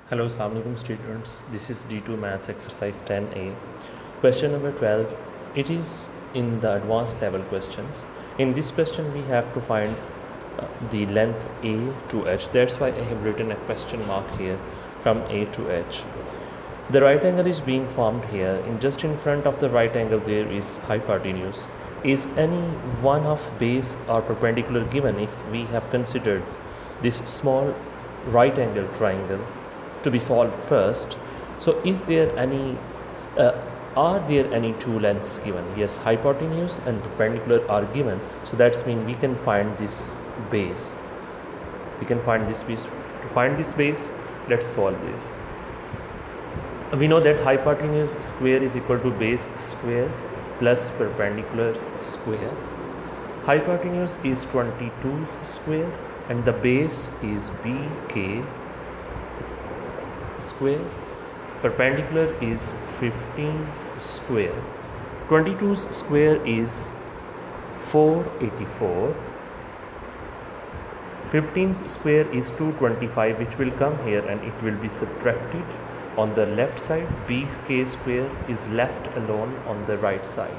Hello, Assalamu alaikum students. This is D2 Maths exercise 10A. Question number 12. It is in the advanced level questions. In this question, we have to find the length A to H. That's why I have written a question mark here from A to H. The right angle is being formed here. Just in front of the right angle, there is hypotenuse. Is any one of base or perpendicular given if we have considered this small right angle triangle to be solved first? So is there any are there any two lengths given? Yes, hypotenuse and perpendicular are given, so that's mean we can find this base. We can find this base. To find this base, let's solve this. We know that hypotenuse square is equal to base square plus perpendicular square. Hypotenuse is 22 square and the base is BK square. Perpendicular is 15 square. 22's square is 484. 15's square is 225, which will come here and it will be subtracted on the left side. BK square is left alone on the right side.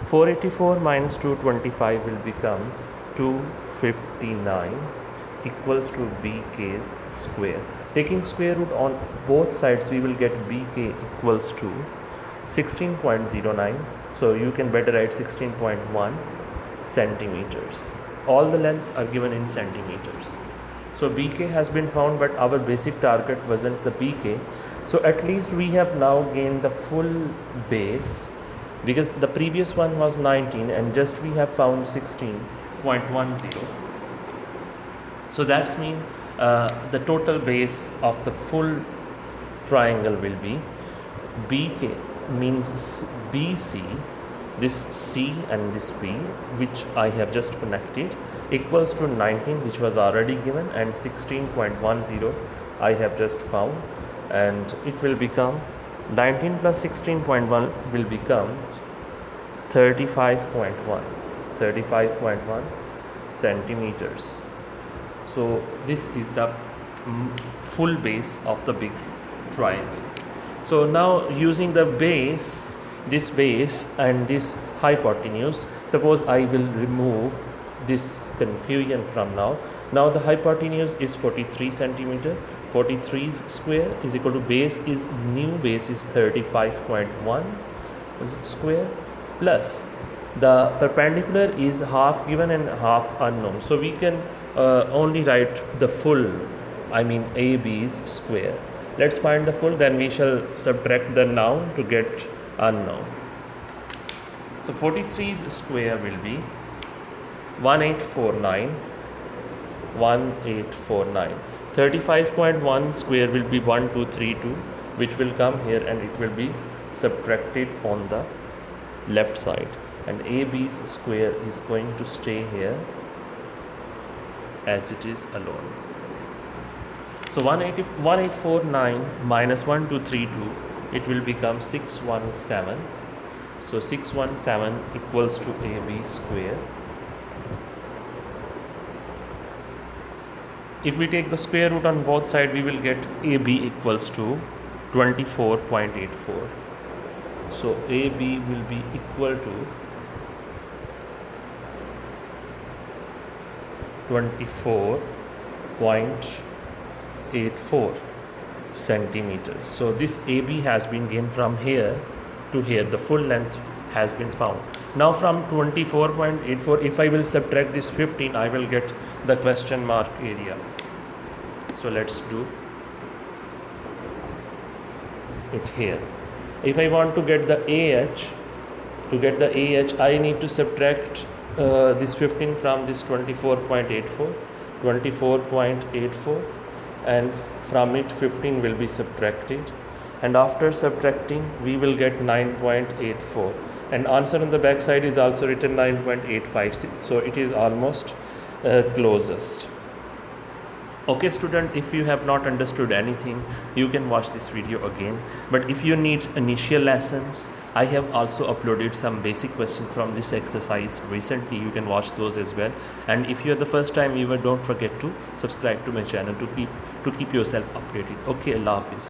484 minus 225 will become 259 equals to BK's square. Taking square root on both sides, we will get BK equals to 16.09. So you can better write 16.1 centimeters. All the lengths are given in centimeters. So BK has been found, but our basic target wasn't the BK. So at least we have now gained the full base, because the previous one was 19 and just we have found 16.10. So that's mean the total base of the full triangle will be BK means BC, this C and this B, which I have just connected, equals to 19, which was already given, and 16.10 I have just found, and it will become 19 plus 16.1 will become 35.1 centimeters. So this is the full base of the big triangle. So now using the base, this base and this hypotenuse, suppose I will remove this confusion from now. Now the hypotenuse is 43 centimeter. 43's square is equal to base is new base is 35.1 square plus the perpendicular is half given and half unknown. So we can only write the full, I mean AB's square. Let's find the full, then we shall subtract the noun to get unknown. So 43's square will be 1849. 35.1 square will be 1232, which will come here and it will be subtracted on the left side, and AB's square is going to stay here as it is alone. So 1849 minus 1232, it will become 617. So 617 equals to AB square. If we take the square root on both sides, we will get AB equals to 24.84. So AB will be equal to 24.84 centimeters. So this AB has been gained from here to here. The full length has been found. Now from 24.84, if I will subtract this 15, I will get the question mark area. So let's do it here. If I want to get the AH, I need to subtract this 15 from this 24.84, and from it 15 will be subtracted, and after subtracting we will get 9.84, and answer on the back side is also written 9.85. So it is almost closest. Okay student, if you have not understood anything, you can watch this video again, but if you need initial lessons, I have also uploaded some basic questions from this exercise recently. You can watch those as well, and if you are the first time viewer, don't forget to subscribe to my channel to keep to keep yourself updated. Okay, Allah Hafiz.